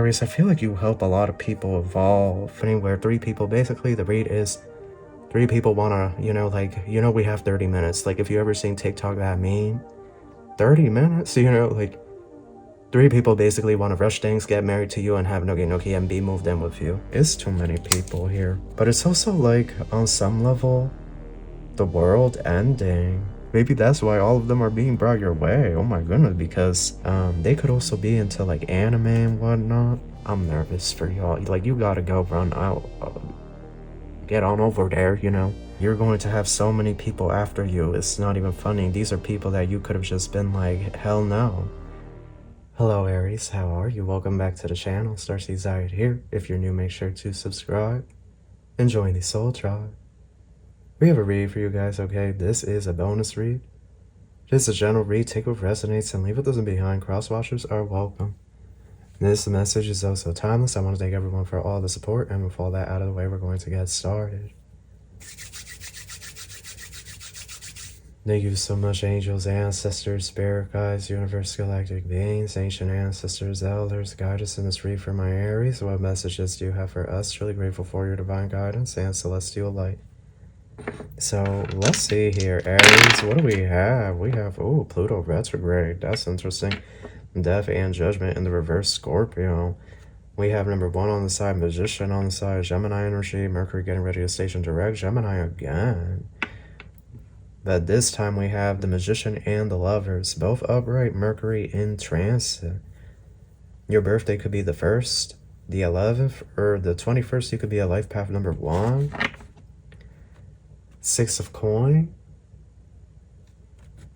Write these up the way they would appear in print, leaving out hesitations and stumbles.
Aries, I feel like you help a lot of people evolve. Anywhere, 3 people. Basically, the read is 3 people wanna, we have 30 minutes. Like, if you ever seen TikTok that meme, 30 minutes, like, 3 people basically want to rush things, get married to you, and have Nogi Nogi and be moved in with you. It's too many people here. But it's also like, on some level, the world ending. Maybe that's why all of them are being brought your way. Oh my goodness, because they could also be into like anime and whatnot. I'm nervous for y'all. Like, you gotta go run out. Get on over there, You're going to have so many people after you. It's not even funny. These are people that you could have just been like, hell no. Hello Aries, how are you? Welcome back to the channel. Starseed here. If you're new, make sure to subscribe and join the Soul Tribe. We have a read for you guys, okay? This is a bonus read. Just a general read. Take what resonates and leave what doesn't behind. Cross-watchers are welcome. This message is also timeless. I want to thank everyone for all the support, and with all that out of the way, we're going to get started. Thank you so much, angels, ancestors, spirit guides, universe, galactic beings, ancient ancestors, elders, guide us in this read for my Aries. What messages do you have for us? Truly grateful for your divine guidance and celestial light. So let's see here, Aries. What do we have? We have, oh, Pluto retrograde. That's interesting. Death and judgment in the reverse, Scorpio. We have number 1 on the side, Magician on the side, Gemini energy, Mercury getting ready to station direct, Gemini again. But this time we have the Magician and the Lovers, both upright, Mercury in transit. Your birthday could be the 1st, the 11th, or the 21st. You could be a life path number 1. 6 of coin.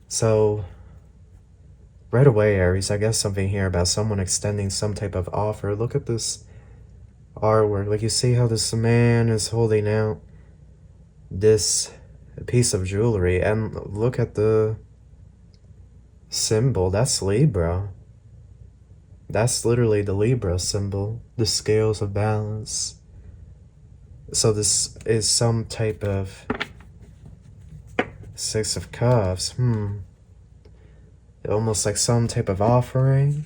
So, right away, Aries, I guess something here about someone extending some type of offer. Look at this artwork. Like, you see how this man is holding out this piece of jewelry, and look at the symbol. That's Libra. That's literally the Libra symbol, the scales of balance. So this is some type of 6 of Cups. Almost like some type of offering,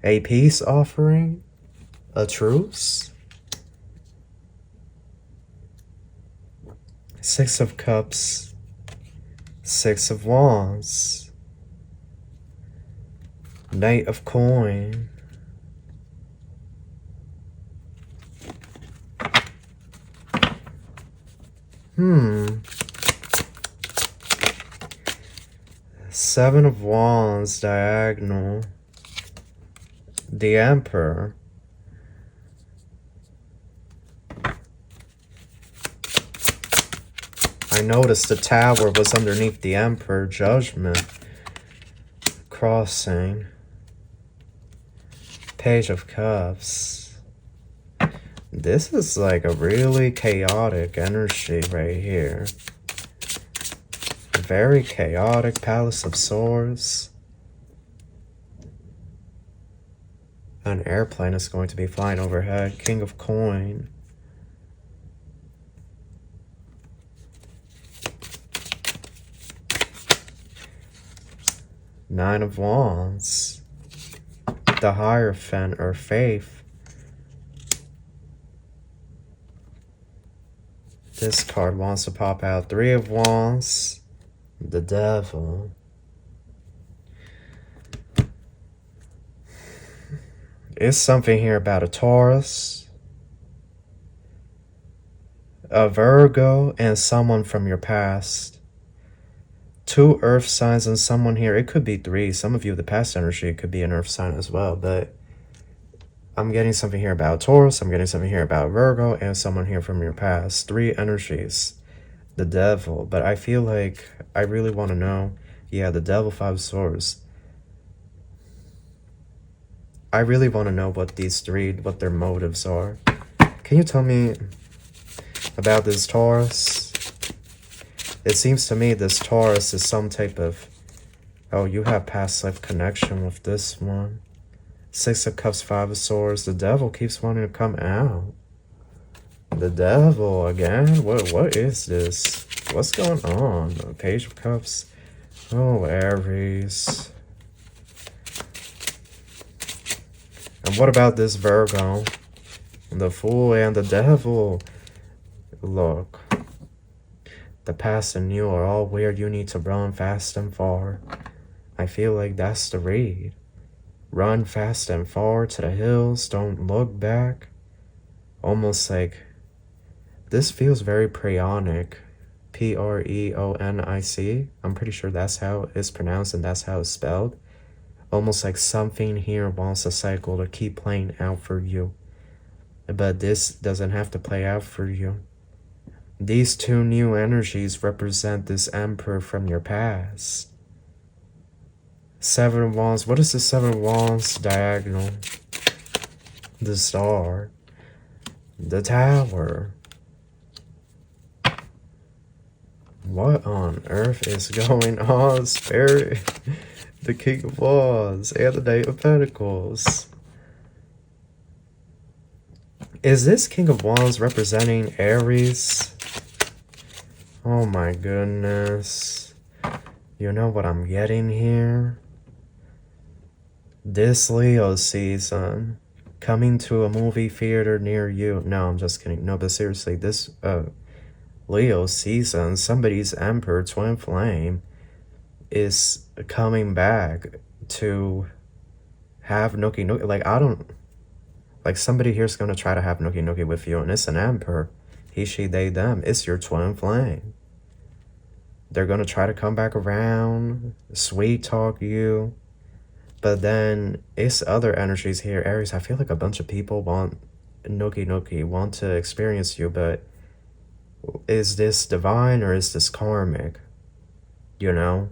a peace offering, a truce. 6 of Cups, 6 of Wands, Knight of Coin, Seven of Wands diagonal, the Emperor. I noticed the Tower was underneath the Emperor, Judgment, Crossing, Page of Cups. This is like a really chaotic energy right here. Very chaotic. Palace of Swords. An airplane is going to be flying overhead. King of Coin. Nine of Wands. The Hierophant, or Faith. This card wants to pop out. Three of Wands. The Devil. Is something here about a Taurus, a Virgo, and someone from your past. 2 earth signs and someone here. It could be 3. Some of you, the past energy, it could be an earth sign as well. But I'm getting something here about Taurus. I'm getting something here about Virgo and someone here from your past. 3 energies. The Devil. But I feel like I really want to know. Yeah, the Devil, 5 of Swords. I really want to know what these 3, what their motives are. Can you tell me about this Taurus? It seems to me this Taurus is some type of... Oh, you have past life connection with this one. 6 of Cups, 5 of Swords. The Devil keeps wanting to come out. The Devil again? What is this? What's going on? Page of Cups. Oh, Aries. And what about this Virgo? The Fool and the Devil. Look. The past and you are all where you need to run fast and far. I feel like that's the read. Run fast and far to the hills. Don't look back. Almost like... This feels very Preonic. Preonic. I'm pretty sure that's how it's pronounced and that's how it's spelled. Almost like something here wants a cycle to keep playing out for you. But this doesn't have to play out for you. These two new energies represent this Emperor from your past. Seven of Wands. What is the Seven of Wands diagonal? The Star. The Tower. What on earth is going on, Spirit? The King of Wands and the Knight of Pentacles. Is this King of Wands representing Aries? Oh my goodness. You know what I'm getting here? This Leo season coming to a movie theater near you. No, I'm just kidding. No, but seriously, this Leo season, somebody's Emperor Twin Flame is coming back to have nookie nookie. Like, I don't... Like, somebody here's gonna try to have nookie nookie with you, and it's an Emperor. He, she, they, them. It's your Twin Flame. They're gonna try to come back around, sweet talk you. But then it's other energies here. Aries, I feel like a bunch of people want nookie nookie, want to experience you, but is this divine or is this karmic? You know?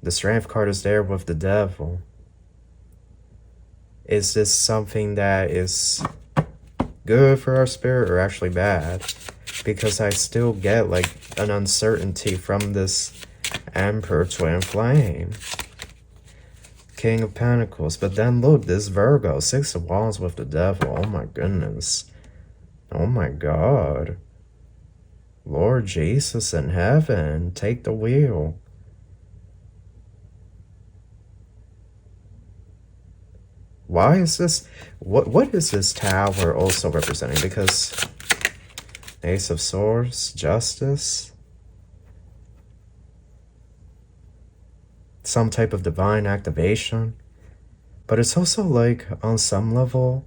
The Strength card is there with the Devil. Is this something that is good for our spirit or actually bad? Because I still get like an uncertainty from this Emperor Twin Flame. King of Pentacles. But then look, this Virgo, Six of Wands with the Devil. Oh my goodness. Oh my God. Lord Jesus in heaven, take the wheel. Why is this? What is this Tower also representing? Because Ace of Swords, Justice, some type of divine activation. But it's also like, on some level,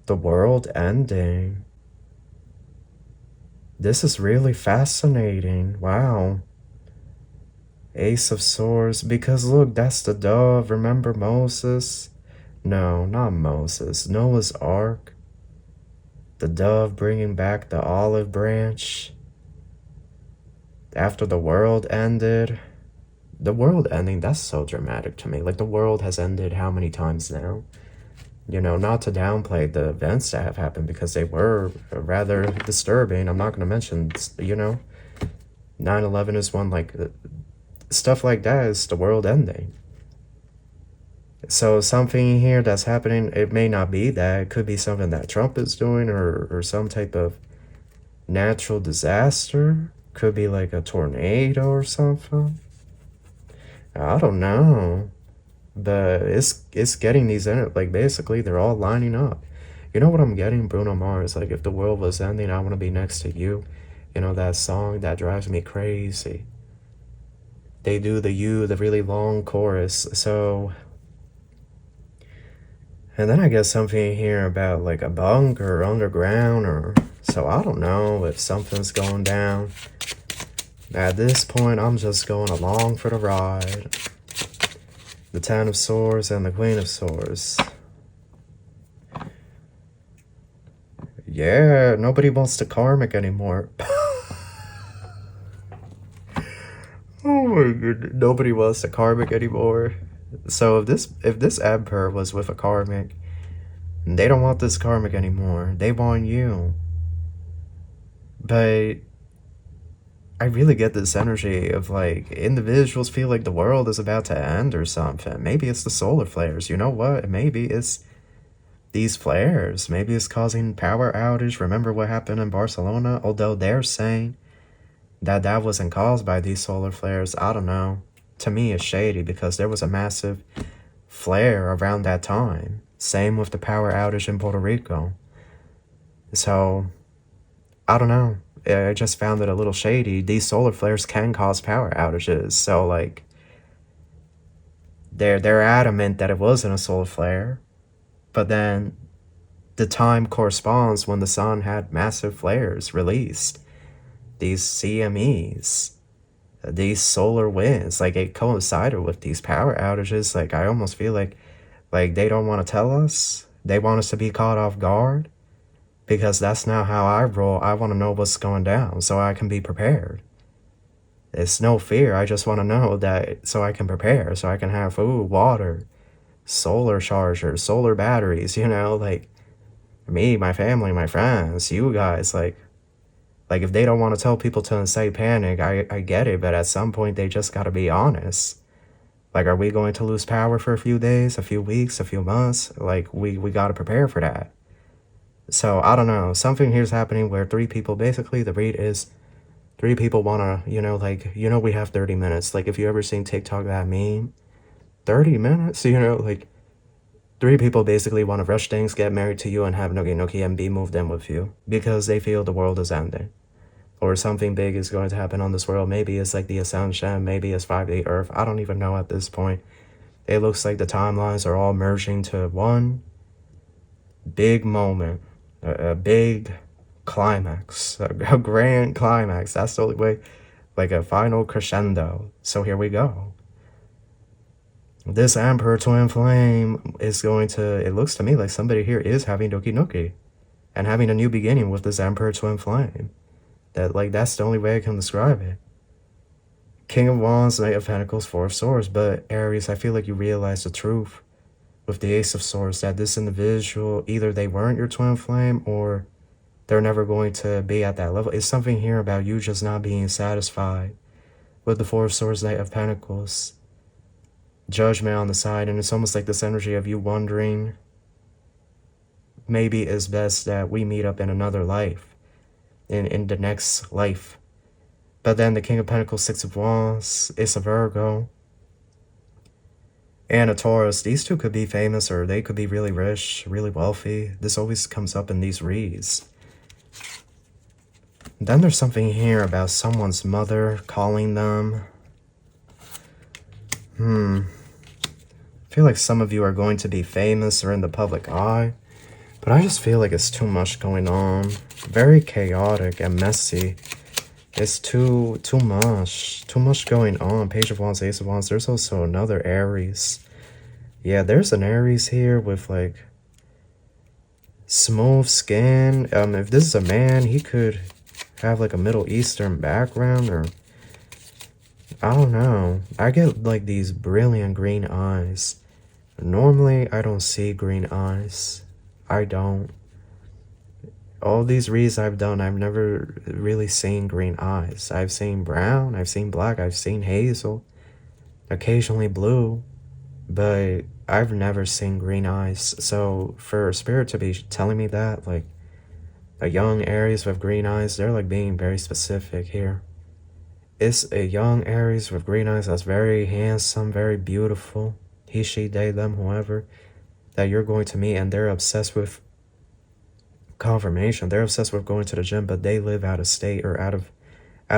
the world ending. This is really fascinating. Wow. Ace of Swords, because look, that's the dove. Remember Moses? No, not Moses. Noah's Ark. The dove bringing back the olive branch. After the world ended. The world ending, that's so dramatic to me. Like, the world has ended how many times now? You know, not to downplay the events that have happened, because they were rather disturbing. I'm not going to mention, you know, 9/11 is one, like, stuff like that is the world ending. So something here that's happening, it may not be that. It could be something that Trump is doing, or some type of natural disaster. Could be like a tornado or something. I don't know. But it's getting these, like, basically they're all lining up. You know what I'm getting? Bruno Mars, like, if the world was ending, I want to be next to you. You know, that song that drives me crazy. They do the really long chorus. So, and then I get something here about like a bunker underground, or so I don't know if something's going down. At this point, I'm just going along for the ride. The Ten of Swords and the Queen of Swords. Yeah, nobody wants the karmic anymore. Oh my goodness, nobody wants the karmic anymore. So if this Emperor was with a karmic, they don't want this karmic anymore. They want you. But I really get this energy of like individuals feel like the world is about to end or something. Maybe it's the solar flares. You know what? Maybe it's these flares. Maybe it's causing power outage. Remember what happened in Barcelona? Although they're saying that that wasn't caused by these solar flares. I don't know. To me, it's shady because there was a massive flare around that time. Same with the power outage in Puerto Rico. So, I don't know. I just found it a little shady. These solar flares can cause power outages. So, like, they're adamant that it wasn't a solar flare. But then the time corresponds when the sun had massive flares released. These CMEs, these solar winds, like it coincided with these power outages. Like I almost feel like they don't want to tell us. They want us to be caught off guard because that's not how I roll. I want to know what's going down so I can be prepared. It's no fear. I just want to know that so I can prepare, so I can have food, water, solar chargers, solar batteries, you know, like me, my family, my friends, you guys, like if they don't want to tell people to incite panic, I get it, but at some point they just got to be honest. Like, are we going to lose power for a few days, a few weeks, a few months? Like, we got to prepare for that. So, I don't know. Something here's happening where three people, basically, the read is three people want to, you know, like, you know, we have 30 minutes. Like, if you ever seen TikTok, that meme, 30 minutes, you know, like, three people basically want to rush things, get married to you, and have Noki Noki and be moved in with you because they feel the world is ending. Or something big is going to happen on this world. Maybe it's like the Ascension, maybe it's 5-8 Earth. I don't even know at this point. It looks like the timelines are all merging to one big moment, a big climax, a grand climax. That's the only way, like a final crescendo. So here we go. This Emperor Twin Flame is going to, it looks to me like somebody here is having Doki Noki and having a new beginning with this Emperor Twin Flame. That, like, that's the only way I can describe it. King of Wands, Knight of Pentacles, Four of Swords. But Aries, I feel like you realize the truth with the Ace of Swords, that this individual, either they weren't your twin flame or they're never going to be at that level. It's something here about you just not being satisfied with the Four of Swords, Knight of Pentacles. Judgment on the side, and it's almost like this energy of you wondering, maybe it's best that we meet up in another life, in the next life. But then the King of Pentacles, Six of Wands, it's a Virgo, and a Taurus. These two could be famous, or they could be really rich, really wealthy. This always comes up in these reads. Then there's something here about someone's mother calling them. I feel like some of you are going to be famous or in the public eye, but I just feel like it's too much going on. Very chaotic and messy. It's too much going on. Page of Wands, Ace of Wands. There's also another Aries. Yeah, there's an Aries here with like smooth skin. If this is a man, he could have like a Middle Eastern background, or I don't know. I get like these brilliant green eyes. Normally, I don't see green eyes. I don't. All these reads I've done, I've never really seen green eyes. I've seen brown, I've seen black, I've seen hazel, occasionally blue, but I've never seen green eyes. So for Spirit to be telling me that, like a young Aries with green eyes, they're like being very specific here. It's a young Aries with green eyes that's very handsome, very beautiful. He, she, they, them, whoever that you're going to meet, and they're obsessed with confirmation. They're obsessed with going to the gym, but they live out of state or out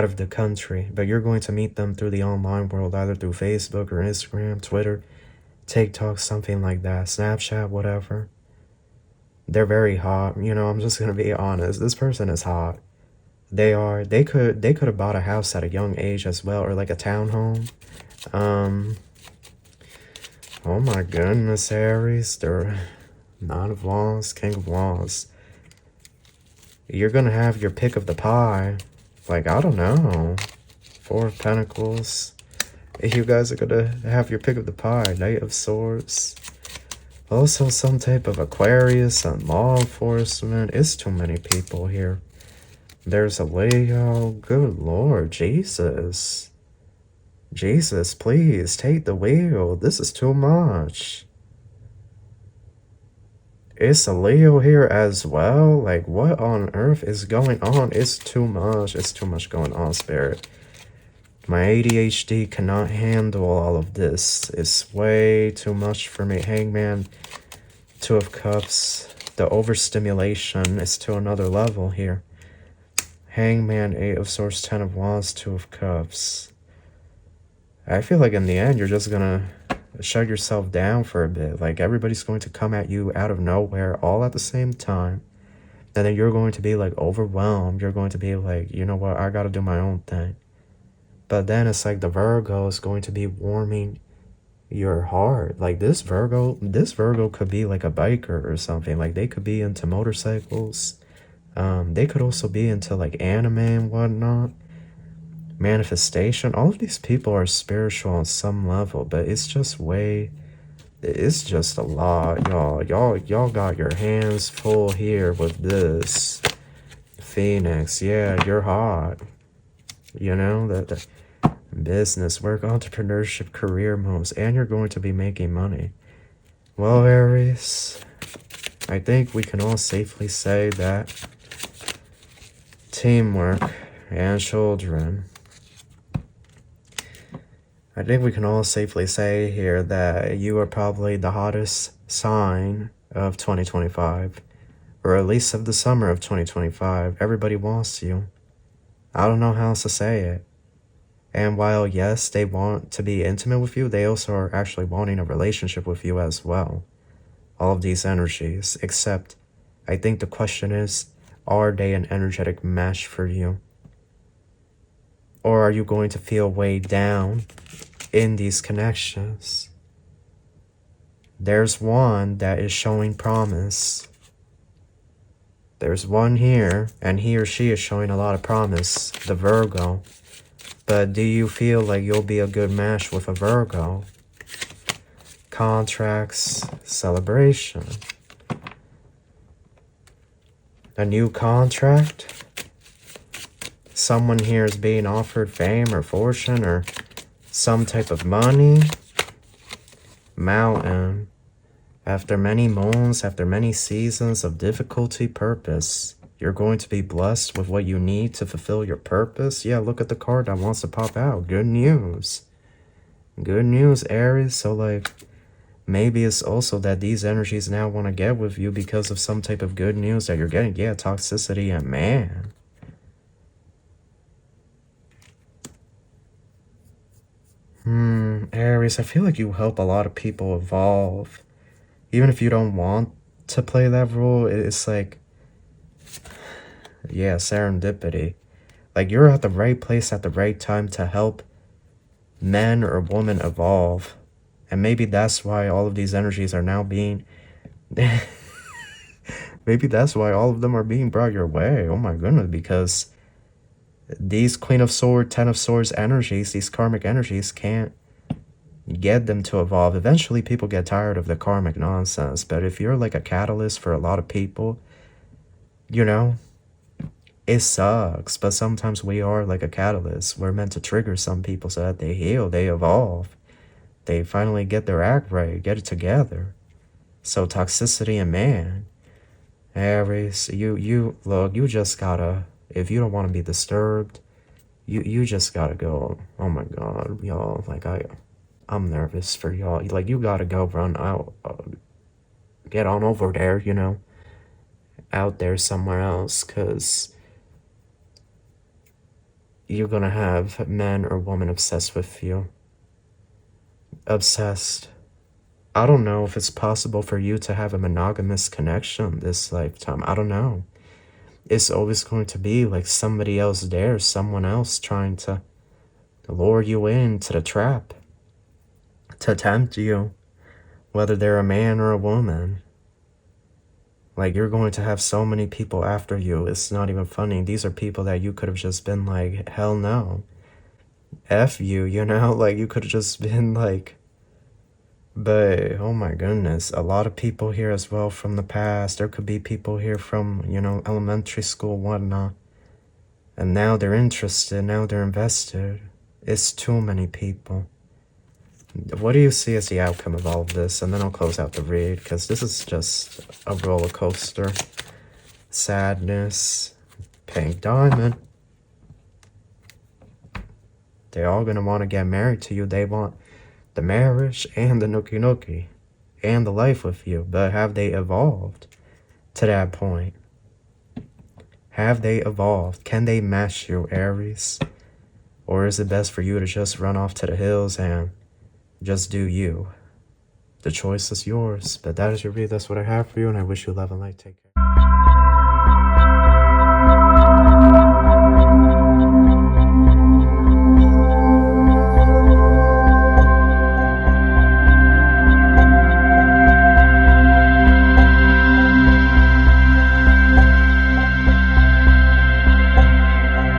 of the country. But you're going to meet them through the online world, either through Facebook or Instagram, Twitter, TikTok, something like that, Snapchat, whatever. They're very hot. You know, I'm just gonna be honest. This person is hot. They could have bought a house at a young age as well, or like a townhome. Oh my goodness, Aries. They're Nine of Wands, King of Wands. You're gonna have your pick of the pie. Like, I don't know. Four of Pentacles. You guys are gonna have your pick of the pie. Knight of Swords. Also some type of Aquarius and law enforcement. It's too many people here. There's a Leo. Good Lord, Jesus. Jesus, please take the wheel. This is too much. It's a Leo here as well. Like, what on earth is going on? It's too much. It's too much going on, Spirit. My ADHD cannot handle all of this. It's way too much for me. Hangman. Two of Cups. The overstimulation is to another level here. Hangman, Eight of Swords, Ten of Wands, Two of Cups. I feel like in the end, you're just gonna shut yourself down for a bit. Like, everybody's going to come at you out of nowhere all at the same time. And then you're going to be like overwhelmed. You're going to be like, you know what, I gotta do my own thing. But then it's like the Virgo is going to be warming your heart. Like this Virgo could be like a biker or something. Like they could be into motorcycles. They could also be into like anime and whatnot. Manifestation. All of these people are spiritual on some level, but it's just a lot, y'all got your hands full here with this. Phoenix, yeah, you're hot. You know, the business, work, entrepreneurship, career moves, and you're going to be making money. Well, Aries, I think we can all safely say that teamwork and children. I think we can all safely say here that you are probably the hottest sign of 2025, or at least of the summer of 2025. Everybody wants you. I don't know how else to say it. And while, yes, they want to be intimate with you, they also are actually wanting a relationship with you as well. All of these energies, except I think the question is, are they an energetic match for you? Or are you going to feel weighed down in these connections? There's one that is showing promise. There's one here, and he or she is showing a lot of promise, the Virgo. But do you feel like you'll be a good match with a Virgo? Contracts, celebration. A new contract? Someone here is being offered fame or fortune or some type of money. Mountain. After many moons, after many seasons of difficulty, purpose. You're going to be blessed with what you need to fulfill your purpose. Yeah, look at the card that wants to pop out. Good news. Good news, Aries. So, like, maybe it's also that these energies now want to get with you because of some type of good news that you're getting. Yeah, toxicity and man. Aries, I feel like you help a lot of people evolve. Even if you don't want to play that role, it's like, yeah, serendipity. Like, you're at the right place at the right time to help men or women evolve. And maybe that's why all of these energies are now being... maybe that's why all of them are being brought your way. Oh my goodness, because these Queen of Swords, Ten of Swords energies, these karmic energies can't get them to evolve. Eventually, people get tired of the karmic nonsense. But if you're like a catalyst for a lot of people, you know, it sucks. But sometimes we are like a catalyst. We're meant to trigger some people so that they heal, they evolve. They finally get their act right, get it together. So toxicity and man, Aries, you look, you just gotta, if you don't want to be disturbed, you just gotta go. Oh my God, y'all, like I'm nervous for y'all. Like, you gotta go run out, get on over there, you know, out there somewhere else, because you're gonna have men or women obsessed with you. Obsessed. I don't know if it's possible for you to have a monogamous connection this lifetime. I don't know. It's always going to be like somebody else there, someone else trying to lure you into the trap, to tempt you, whether they're a man or a woman. Like, you're going to have so many people after you. It's not even funny. These are people that you could have just been like, hell no. F you, you know? Like, you could have just been like... But, oh my goodness, a lot of people here as well from the past. There could be people here from, you know, elementary school, whatnot. And now they're interested, now they're invested. It's too many people. What do you see as the outcome of all of this? And then I'll close out the read, because this is just a roller coaster. Sadness. Pink diamond. They're all going to want to get married to you. They want the marriage and the nookie nookie. and the life with you, but have they evolved to that point? Have they evolved? Can they match you, Aries? Or is it best for you to just run off to the hills and just do you? The choice is yours, but that is your read. That's what I have for you, and I wish you love and light. Take care.